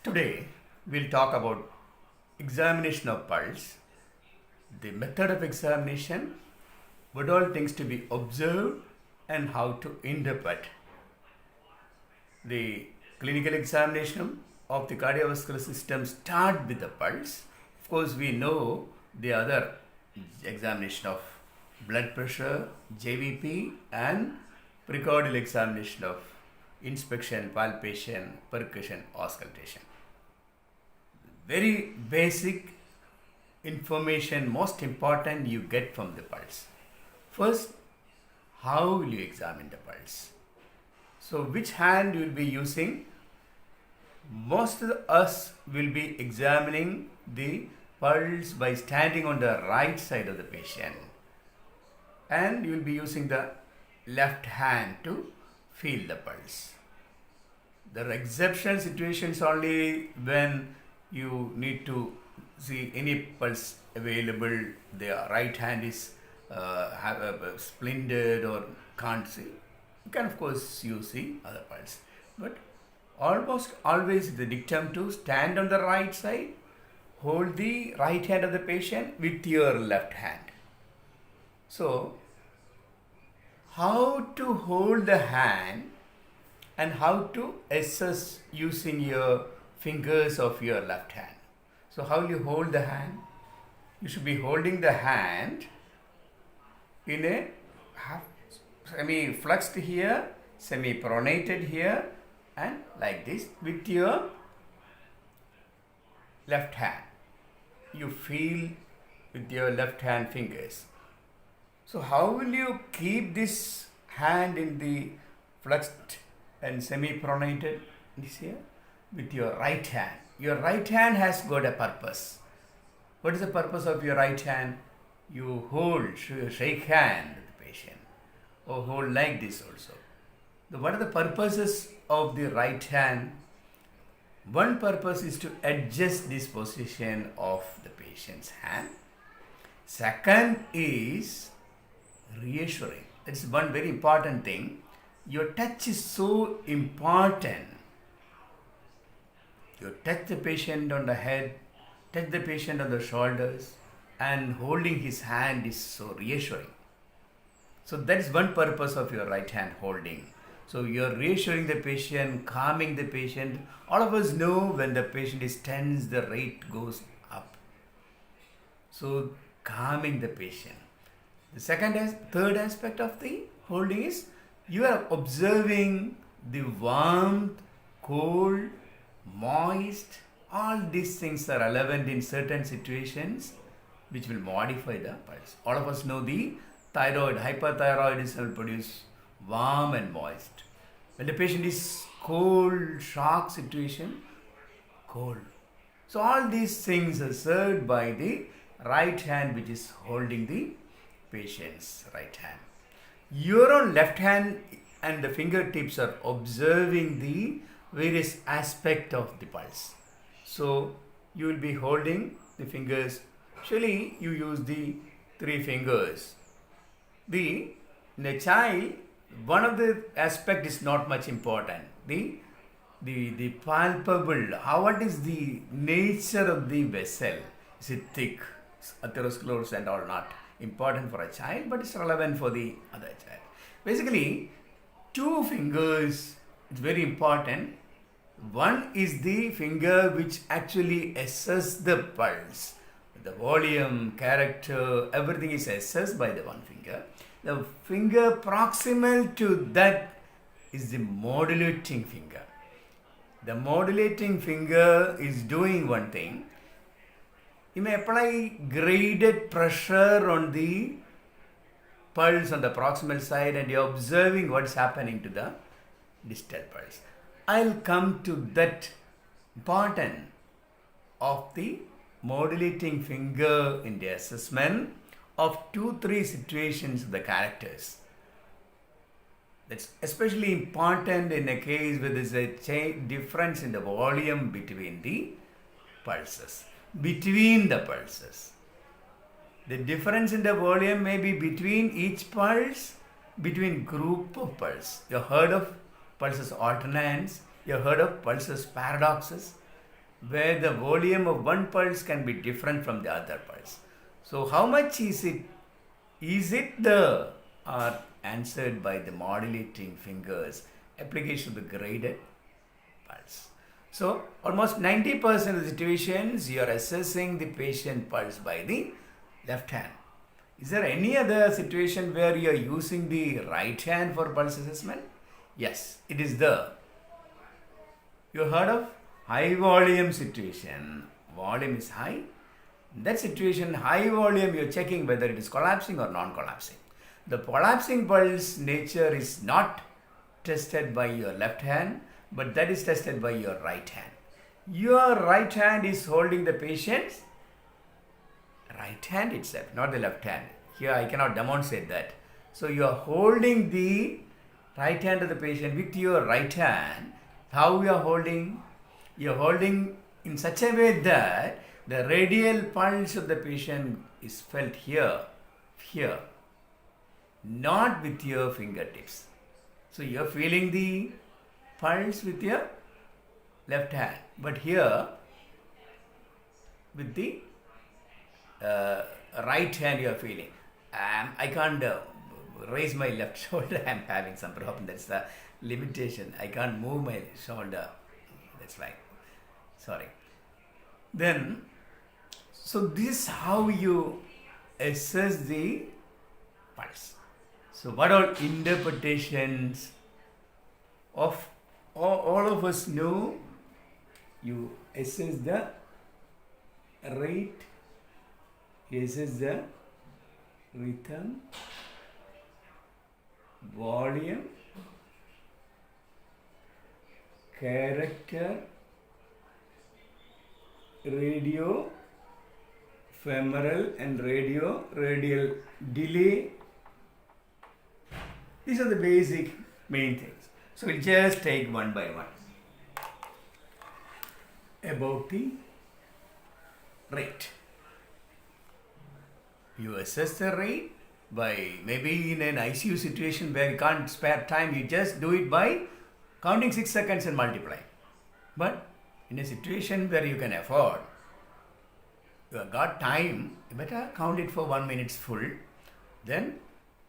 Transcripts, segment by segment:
Today we'll talk about examination of pulse, the method of examination, what all things to be observed and how to interpret. The clinical examination of the cardiovascular system start with the pulse. Of course, we know the other examination of blood pressure, JVP, and precordial examination of inspection, palpation, percussion, auscultation. Very basic information, most important you get from the pulse. First, how will you examine the pulse? So, which hand you will be using? Most of us will be examining the pulse by standing on the right side of the patient, and you will be using the left hand to feel the pulse. There are exceptional situations only when you need to see any pulse available. The right hand is have a splintered or can't see. You can of course use the other pulse, but almost always the dictum to stand on the right side, hold the right hand of the patient with your left hand. So, how to hold the hand and how to assess using your fingers of your left hand. So, how will you hold the hand? You should be holding the hand in a semi-flexed here, semi-pronated here, and like this with your left hand. You feel with your left hand fingers. So, how will you keep this hand in the flexed and semi-pronated this here with your right hand? Your right hand has got a purpose. What is the purpose of your right hand? You hold, shake hand with the patient, or hold like this also. What are the purposes of the right hand? One purpose is to adjust this position of the patient's hand. Second is reassuring. That's one very important thing. Your touch is so important. You touch the patient on the head, touch the patient on the shoulders, and holding his hand is so reassuring. So that is one purpose of your right hand holding. So you are reassuring the patient, calming the patient. All of us know when the patient is tense, the rate goes up. So calming the patient. The third aspect of the holding is you are observing the warmth, cold, moist. All these things are relevant in certain situations which will modify the pulse. All of us know the thyroid, hyperthyroidism will produce warm and moist. When the patient is cold, shock situation, cold. So all these things are served by the right hand which is holding the patient's right hand. Your own left hand and the fingertips are observing the various aspects of the pulse. So you will be holding the fingers. Actually, you use the 3 fingers. In a child, one of the aspect is not much important. The palpable, what is the nature of the vessel? Is it thick, atherosclerosis and all not important for a child, but it's relevant for the other child. Basically, 2 fingers is very important. One is the finger which actually assesses the pulse. The volume, character, everything is assessed by the one finger. The finger proximal to that is the modulating finger. The modulating finger is doing one thing. You may apply graded pressure on the pulse on the proximal side and you're observing what's happening to the distal pulse. I'll come to that important of the modulating finger in the assessment of 2-3 situations of the characters. That's especially important in a case where there is a difference in the volume between the pulses. Between the pulses. The difference in the volume may be between each pulse, between group of pulse. You heard of pulses alternans, you heard of pulses paradoxes. where the volume of one pulse can be different from the other pulse. So how much is it? Is it the are answered by the modulating fingers application of the graded pulse. So almost 90% of the situations you are assessing the patient pulse by the left hand. Is there any other situation where you are using the right hand for pulse assessment? Yes, it is there. You heard of high volume situation. Volume is high. In that situation, high volume, you're checking whether it is collapsing or non-collapsing. The collapsing pulse nature is not tested by your left hand, but that is tested by your right hand. Your right hand is holding the patient's right hand itself, not the left hand. Here I cannot demonstrate that. So you are holding the right hand of the patient with your right hand. How you are holding? You are holding in such a way that the radial pulse of the patient is felt here, not with your fingertips. So you are feeling the pulse with your left hand, but here with the right hand you are feeling. I can't raise my left shoulder. I am having some problem. That's the limitation. I can't move my shoulder. That's right. Sorry. Then, so this is how you assess the pulse. So what are interpretations of all of us know? You assess the rate, you assess the rhythm, volume, character, radio, femoral and radial delay. These are the basic main things. So we'll just take one by one. About the rate. You assess the rate by maybe in an ICU situation where you can't spare time, you just do it by counting 6 seconds and multiply. But in a situation where you can afford, you have got time, you better count it for 1 minute full. Then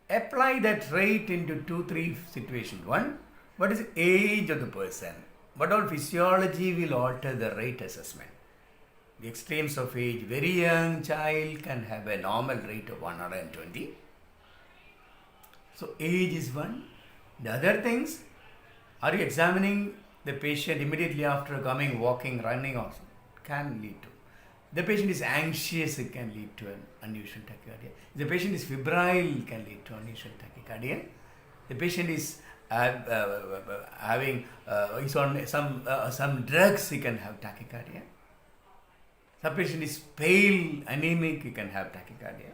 apply that rate into 2-3 situations. One, what is the age of the person? What all physiology will alter the rate assessment? The extremes of age, very young child can have a normal rate of 120. So age is one. The other things, are you examining the patient immediately after coming, walking, running also? Can lead to. The patient is anxious, it can lead to an unusual tachycardia. If the patient is febrile, it can lead to unusual tachycardia. The patient is is on some drugs, he can have tachycardia. The patient is pale, anemic, he can have tachycardia.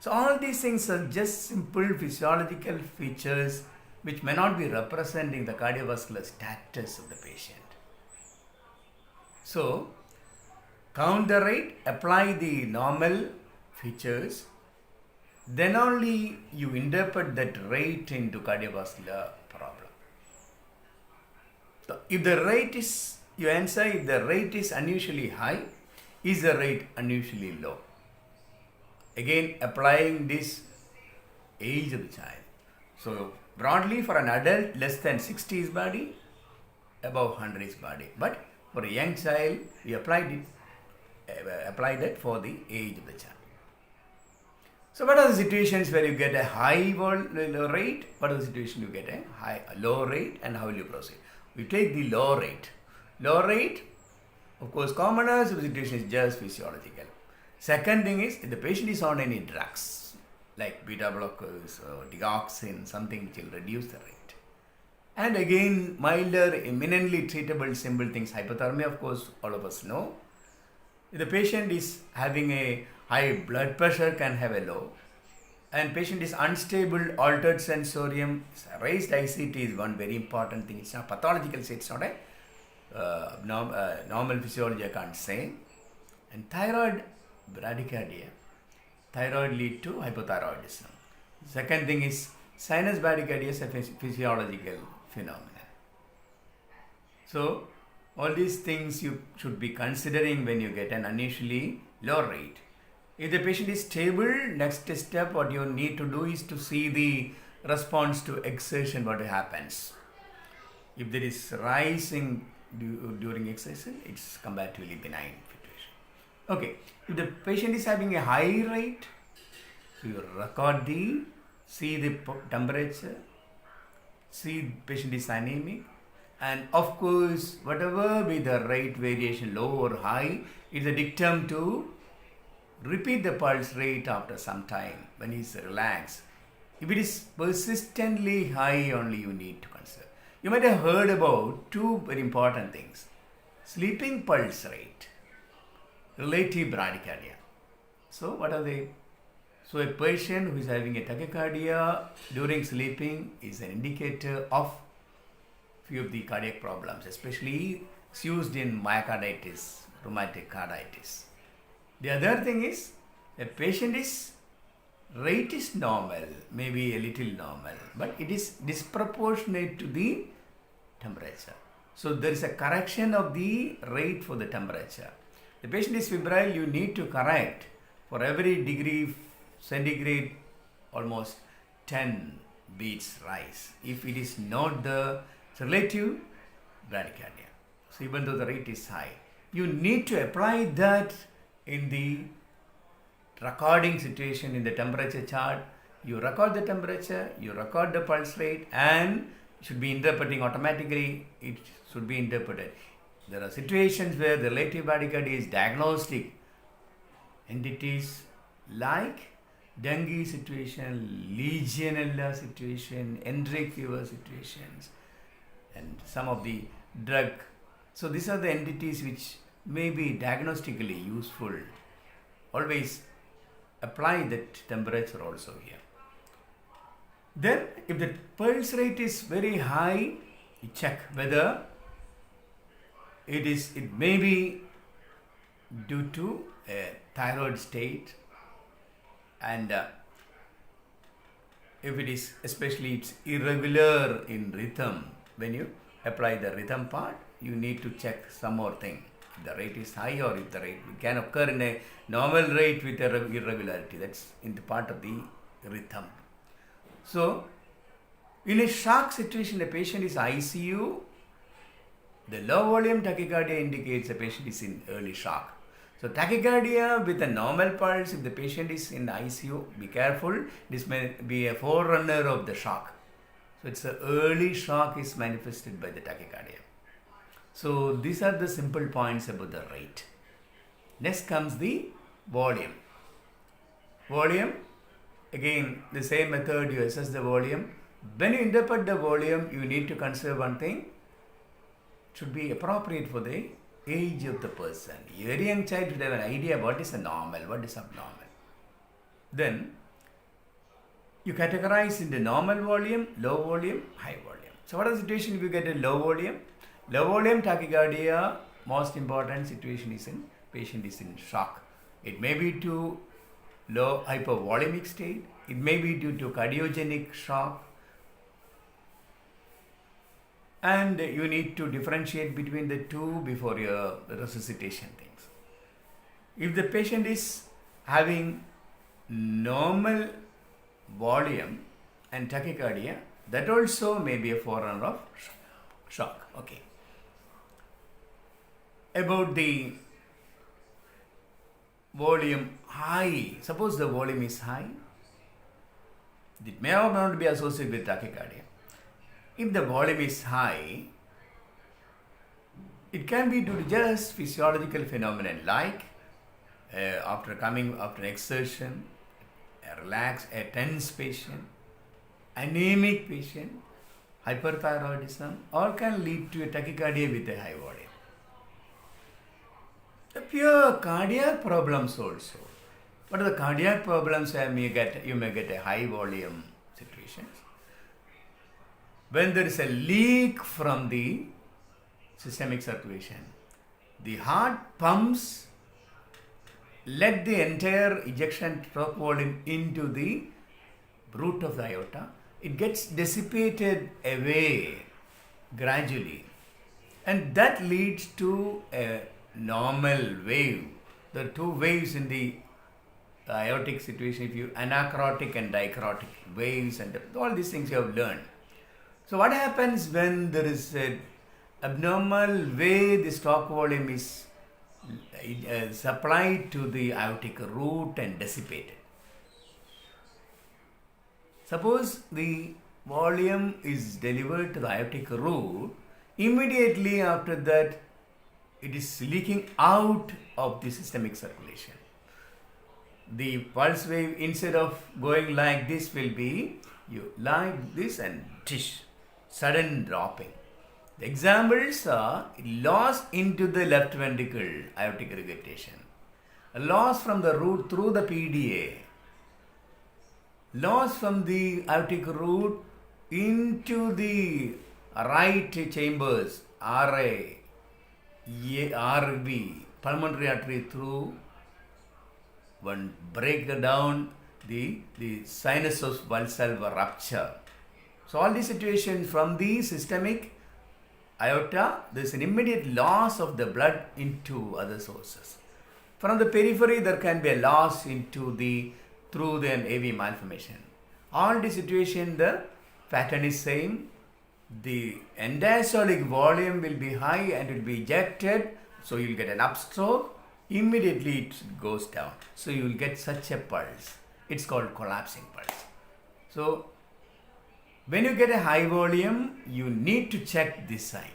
So all these things are just simple physiological features which may not be representing the cardiovascular status of the patient. So count the rate, apply the normal features, then only you interpret that rate into cardiovascular problem. So if the rate is, you answer, if the rate is unusually high, is the rate unusually low? Again, applying this age of the child. So broadly for an adult, less than 60 is body, above 100 is body. But for a young child, we applied it for the age of the child. So what are the situations where you get a high rate? What are the situations you get a low rate, and how will you proceed? We take the low rate. Low rate, of course, commoners of the situation is just physiological. Second thing is, if the patient is on any drugs, like beta blockers or digoxin, something which will reduce the rate. And again, milder, eminently treatable simple things, hypothermia, of course, all of us know. If the patient is having a high blood pressure, can have a low, and patient is unstable, altered sensorium, raised ICT is one very important thing. It's not pathological, it's not a normal physiology, I can't say. And thyroid bradycardia, thyroid lead to hypothyroidism. Second thing is sinus bradycardia is a physiological phenomenon. So All these things you should be considering when you get an initially low rate. If the patient is stable, next step what you need to do is to see the response to exertion, what happens. If there is rising during exertion, it's comparatively benign situation. Okay, if the patient is having a high rate, so you record see the temperature, see patient is anemic, and of course whatever be the rate variation, low or high, it's a dictum to repeat the pulse rate after some time when he's relaxed. If it is persistently high, only you need to consider. You might have heard about two very important things: sleeping pulse rate, relative bradycardia. So what are they? So a patient who is having a tachycardia during sleeping is an indicator of few of the cardiac problems, especially it's used in myocarditis, rheumatic carditis. The other thing is, a patient is rate is normal, maybe a little normal, but it is disproportionate to the temperature. So there is a correction of the rate for the temperature. The patient is febrile, you need to correct for every degree centigrade almost 10 beats rise. If it is not the relative bradycardia, so even though the rate is high, you need to apply that in the recording situation in the temperature chart. You record the temperature, you record the pulse rate, and should be interpreting automatically. It should be interpreted. There are situations where the relative bradycardia is diagnostic entities like dengue situation, Legionella situation, enteric fever situations, and some of the drug. So these are the entities which may be diagnostically useful. Always apply that temperature also here. Then if the pulse rate is very high, you check whether it may be due to a thyroid state, and if it is, especially it's irregular in rhythm, when you apply the rhythm part, you need to check some more thing. If the rate is high, or if the rate can occur in a normal rate with a irregularity, that's in the part of the rhythm. So in a shock situation, the patient is ICU, the low volume tachycardia indicates the patient is in early shock. So tachycardia with a normal pulse, if the patient is in ICU, be careful, this may be a forerunner of the shock. So it's an early shock is manifested by the tachycardia. So these are the simple points about the rate. Next comes the volume. Volume, again the same method, you assess the volume. When you interpret the volume, you need to consider one thing, it should be appropriate for the age of the person. A very young child should have an idea what is a normal, what is abnormal. Then you categorize into normal volume, low volume, high volume. So what is the situation if you get a low volume? Low volume tachycardia, most important situation is in patient is in shock. It may be to low hypovolemic state, it may be due to cardiogenic shock, and you need to differentiate between the two before your resuscitation things. If the patient is having normal volume and tachycardia, that also may be a forerunner of shock. Okay. About the volume high, suppose the volume is high, it may or may not be associated with tachycardia. If the volume is high, it can be due to just physiological phenomenon like after exertion, a relaxed, a tense patient, anemic patient, hyperthyroidism, or can lead to a tachycardia with a high volume. The pure cardiac problems also. What are the cardiac problems you may get a high volume situations? When there is a leak from the systemic circulation, the heart pumps, let the entire ejection stroke volume into the root of the aorta. It gets dissipated away gradually. and that leads to a normal wave. There are two waves in the aortic situation, if you anacrotic and dicrotic waves, and all these things you have learned. So what happens when there is an abnormal way the stroke volume is supplied to the aortic root and dissipated? Suppose the volume is delivered to the aortic root, immediately after that it is leaking out of the systemic circulation. The pulse wave, instead of going like this, will be you like this and tish, sudden dropping. The examples are loss into the left ventricle, aortic regurgitation, a loss from the root through the PDA, loss from the aortic root into the right chambers, RA, RV, pulmonary artery through one break down the sinus of valsalva rupture. So all these situations from the systemic aorta, there is an immediate loss of the blood into other sources. From the periphery, there can be a loss into the through the AV malformation. All these situations, the pattern is same. The end-diastolic volume will be high and will be ejected, so you will get an upstroke. Immediately it goes down, so you will get such a pulse. It's called collapsing pulse. So when you get a high volume, you need to check this sign.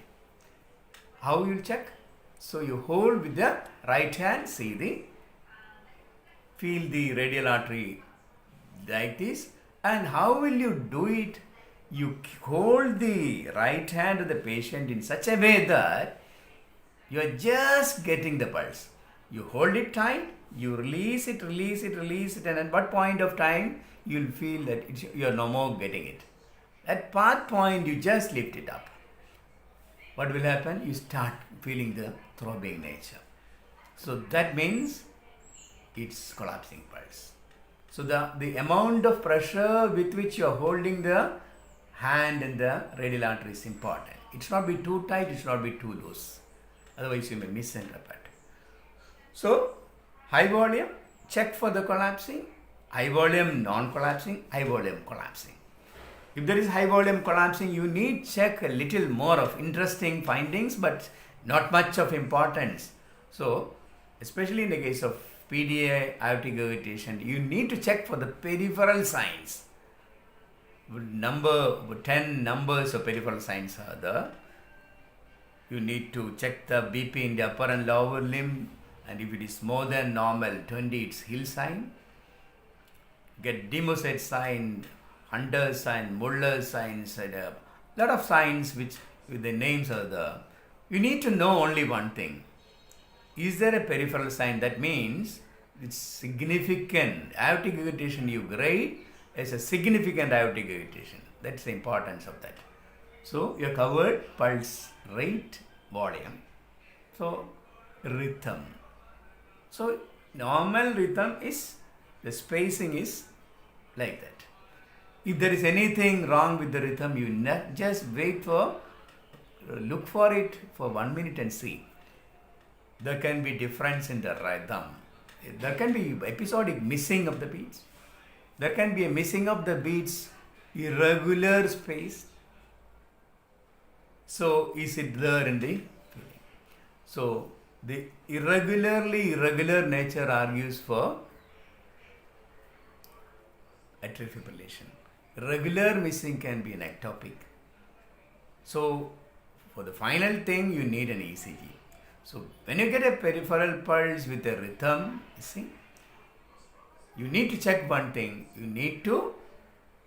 How you check? So you hold with the right hand, feel the radial artery like this. And how will you do it? You hold the right hand of the patient in such a way that you are just getting the pulse. You hold it tight, you release it, and at what point of time you will feel that you are no more getting it. At what point you just lift it up. What will happen? You start feeling the throbbing nature. So that means it's collapsing pulse. So the amount of pressure with which you are holding the hand and the radial artery is important. It should not be too tight, it should not be too loose. Otherwise you may misinterpret. So high volume, check for the collapsing. High volume non-collapsing, high volume collapsing. If there is high volume collapsing, you need check a little more of interesting findings, but not much of importance. So especially in the case of PDA aortic regurgitation, you need to check for the peripheral signs. 10 numbers of peripheral signs are there. You need to check the BP in the upper and lower limb, and if it is more than normal 20, it's Hill sign. Get Demoset sign, Hunter sign, Muller signs, and a lot of signs which with the names are there. You need to know only one thing. Is there a peripheral sign? That means it's significant. Aortic regurgitation you grade as a significant aortic regurgitation. That's the importance of that. So you are covered pulse rate, volume. So rhythm. So normal rhythm is, the spacing is like that. If there is anything wrong with the rhythm, you just wait for, look for it for 1 minute and see. There can be difference in the rhythm. There can be episodic missing of the beats. There can be a missing of the beats, irregular space. So is it there in the feeling? So the irregular nature argues for atrial fibrillation. Regular missing can be an ectopic. So for the final thing, you need an ECG. So when you get a peripheral pulse with a rhythm, you need to check one thing. You need to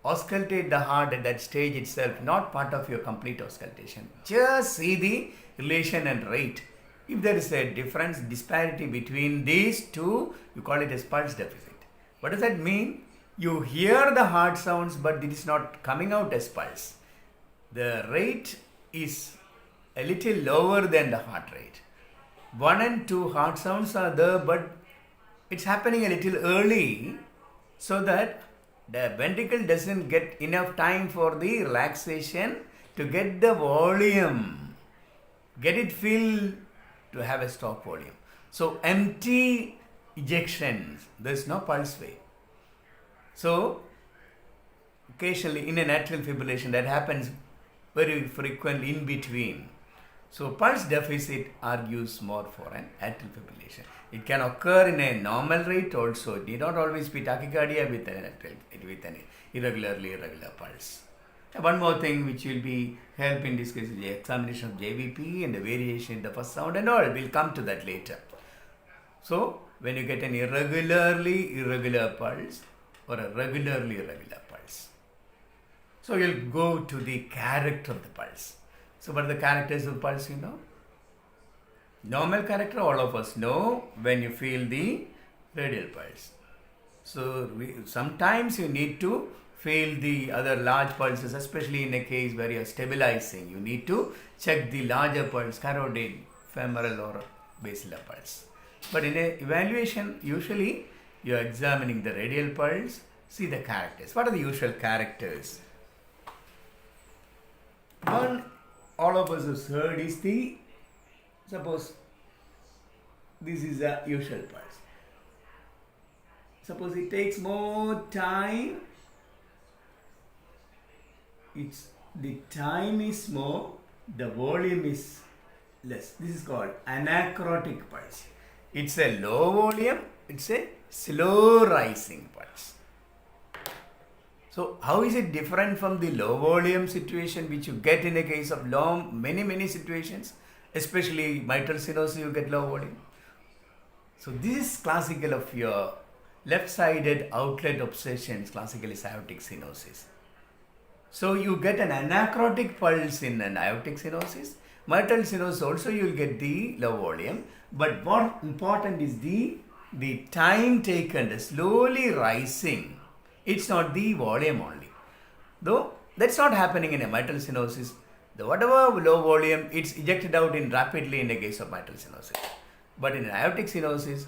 auscultate the heart at that stage itself, not part of your complete auscultation. Just see the relation and rate. If there is a difference, disparity between these two, you call it as pulse deficit. What does that mean? You hear the heart sounds, but it is not coming out as pulse. The rate is a little lower than the heart rate. 1 and 2 heart sounds are there, but it's happening a little early, so that the ventricle doesn't get enough time for the relaxation to get the volume. get it filled to have a stop volume. So empty ejections, there's no pulse wave. So occasionally in an atrial fibrillation that happens very frequently in between. So pulse deficit argues more for an atrial fibrillation. It can occur in a normal rate also. It need not always be tachycardia with an irregular pulse. One more thing which will be help in this case is the examination of JVP and the variation in the first sound and all. We'll come to that later. So when you get an irregular pulse or a regularly irregular pulse. So you'll go to the character of the pulse. So what are the characters of pulse you know? Normal character all of us know when you feel the radial pulse. So sometimes you need to feel the other large pulses, especially in a case where you are stabilizing. You need to check the larger pulse, carotid, femoral or basilar pulse. But in an evaluation, usually you are examining the radial pulse, see the characters. What are the usual characters? One all of us have heard is the, suppose this is a usual pulse. Suppose it takes more time, the time is more, the volume is less. This is called anacrotic pulse. It's a low volume, it's a slow rising pulse. So how is it different from the low volume situation which you get in a case of many situations, especially mitral stenosis, you get low volume. So this is classical of your left-sided outlet obsessions, classically aortic stenosis. So you get an anacrotic pulse in an aortic stenosis. Mitral stenosis also you will get the low volume, but more important is the time taken, the slowly rising. It's not the volume only. Though that's not happening in a mitral stenosis. The whatever low volume, it's ejected out in rapidly in the case of mitral stenosis. But in an aortic stenosis,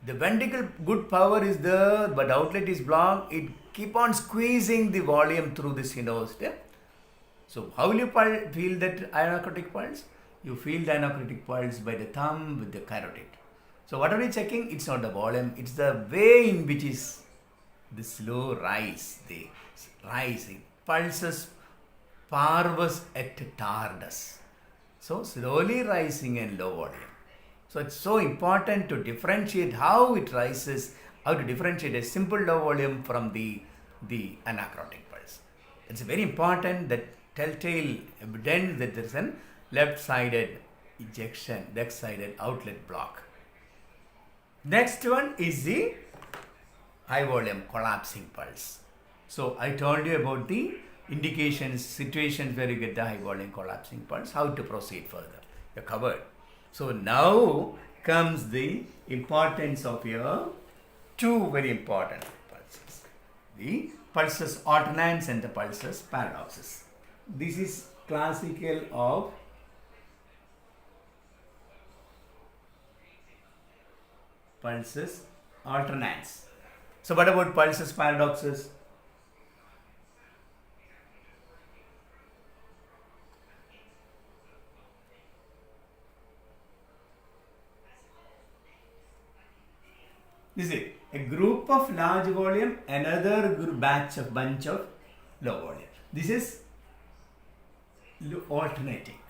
the ventricle good power is there, but outlet is blocked. It keep on squeezing the volume through the stenosis. So how will you feel that anacrotic pulse? You feel the anacrotic pulse by the thumb with the carotid. So what are we checking? It's not the volume, it's the way in which is the slow rise, the rising pulses parvus et tardus. So slowly rising and low volume. So it's so important to differentiate how it rises, how to differentiate a simple low volume from the anacrotic pulse. It's very important that telltale evidence that there is an left-sided ejection, left-sided outlet block. Next one is the high volume collapsing pulse. So I told you about the indications, situations where you get the high volume collapsing pulse, how to proceed further. You're covered. So now comes the importance of your two very important pulses. The pulsus alternans and the pulsus paradoxus. This is classical of pulsus alternans. So what about pulsus paradoxus? This is a group of large volume, another bunch of low volume. This is alternating.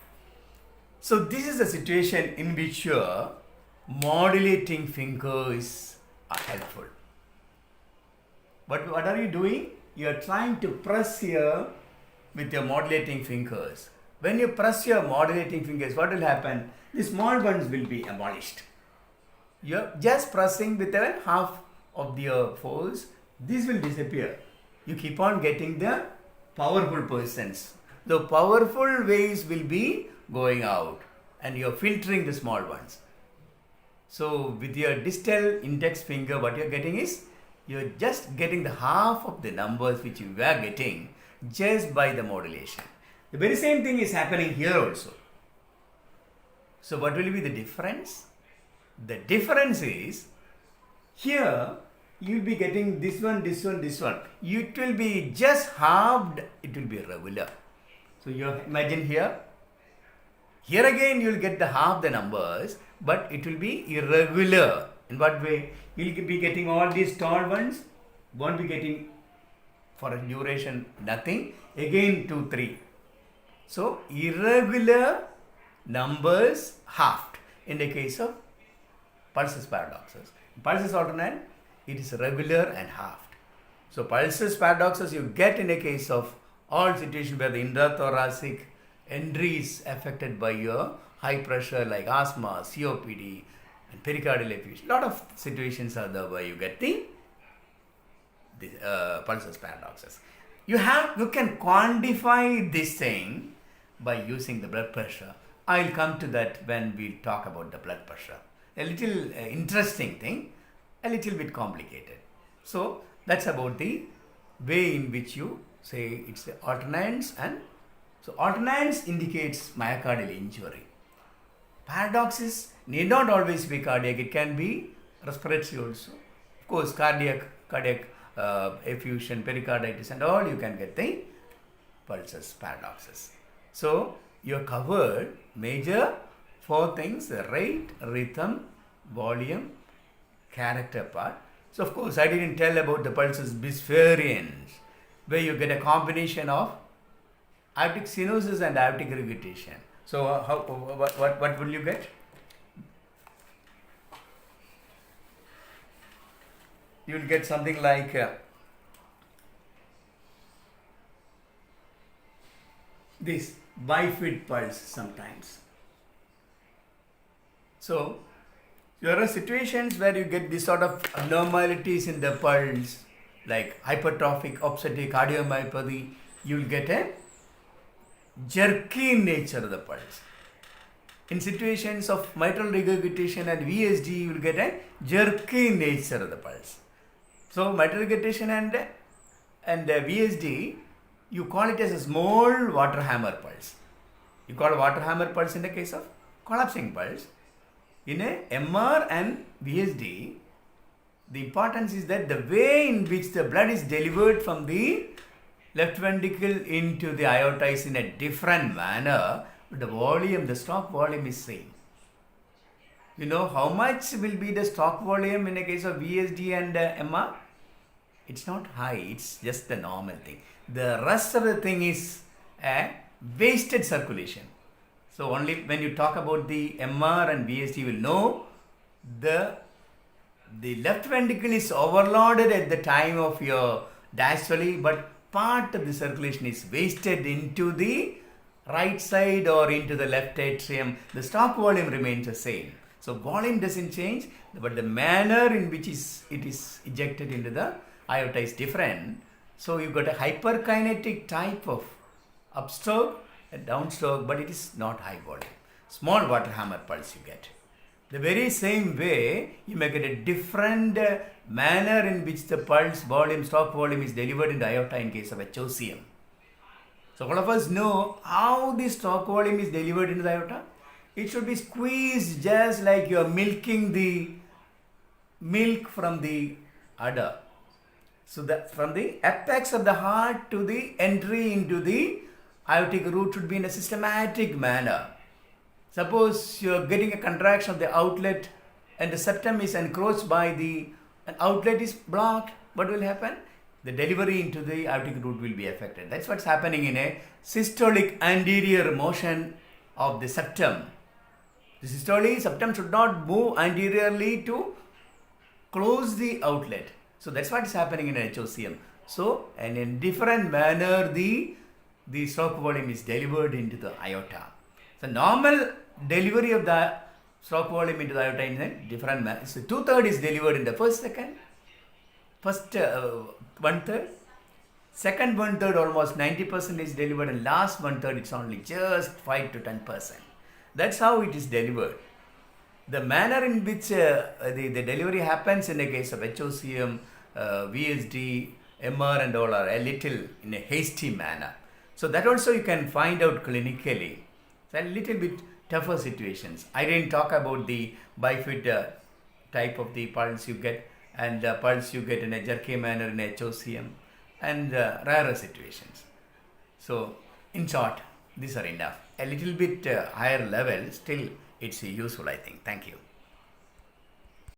So this is a situation in which your modulating fingers are helpful. But what are you doing? You are trying to press here with your modulating fingers. When you press your modulating fingers, what will happen? The small ones will be abolished. You are just pressing with a half of your force. This will disappear. You keep on getting the powerful persons. The powerful waves will be going out and you are filtering the small ones. So with your distal index finger, what you are getting is, you are just getting the half of the numbers which you were getting just by the modulation. The very same thing is happening here also. So what will be the difference? The difference is, here you will be getting this one. It will be just halved, it will be regular. So you imagine here Here again you will get the half the numbers, but it will be irregular. In what way? You will be getting all these tall ones, won't be getting for a duration nothing, again 2, 3. So irregular numbers halved in the case of pulses paradoxes. Pulses alternate, it is regular and halved. So pulses paradoxes you get in a case of all situations where the intrathoracic entry is affected by your high pressure like asthma, COPD and pericardial effusion. Lot of situations are there where you get the pulses paradoxes. You can quantify this thing by using the blood pressure. I will come to that when we talk about the blood pressure. A little interesting thing, a little bit complicated. So that's about the way in which you say it's the alternance, and so alternance indicates myocardial injury. Paradoxes need not always be cardiac, it can be respiratory also. Of course, cardiac effusion, pericarditis and all, you can get the pulses paradoxes. So you have covered major 4 things: the rate, rhythm, volume, character part. So of course I didn't tell about the pulses bispherians, where you get a combination of aortic stenosis and aortic regurgitation. So what will you get? You will get something like this bifid pulse sometimes. So there are situations where you get this sort of abnormalities in the pulse, like hypertrophic obstetric cardiomyopathy. You will get a jerky nature of the pulse. In situations of mitral regurgitation and VSD, you will get a jerky nature of the pulse. So mitral regurgitation and VSD, you call it as a small water hammer pulse. You call a water hammer pulse in the case of collapsing pulse. In a MR and VSD, the importance is that the way in which the blood is delivered from the left ventricle into the aorta is in a different manner, but the volume, the stroke volume is same. You know how much will be the stroke volume in a case of VSD and MR? It's not high, it's just the normal thing. The rest of the thing is a wasted circulation. So only when you talk about the MR and VSD, you will know the left ventricle is overloaded at the time of your diastole, but part of the circulation is wasted into the right side or into the left atrium. The stroke volume remains the same. So volume doesn't change, but the manner in which it is ejected into the aorta is different. So you got a hyperkinetic type of upstroke and downstroke, but it is not high volume. Small water hammer pulse you get. The very same way, you may get a different manner in which the pulse volume, stroke volume is delivered in the aorta in case of HOCM. So all of us know how the stroke volume is delivered into the aorta. It should be squeezed just like you are milking the milk from the udder. So that from the apex of the heart to the entry into the aortic root should be in a systematic manner. Suppose you are getting a contraction of the outlet and the septum is encroached by an outlet is blocked, what will happen? The delivery into the aortic root will be affected. That's what's happening in a systolic anterior motion of the septum. The systolic septum should not move anteriorly to close the outlet. So that's what is happening in HOCM. So, and in different manner the stroke volume is delivered into the aorta. So normal delivery of the stroke volume into the aorta in a different manner. So 2/3 is delivered in the first 1/3. Second 1/3 almost 90% is delivered, and last 1/3 it's only just 5 to 10%. That's how it is delivered. The manner in which the delivery happens in the case of HOCM, VSD, MR and all are a little in a hasty manner. So that also you can find out clinically. It's a little bit tougher situations. I didn't talk about the bifid type of the pulse you get and pulse you get in a jerky manner in HOCM and rarer situations. So in short, These are enough. A little bit higher level, still it's useful, I think. Thank you.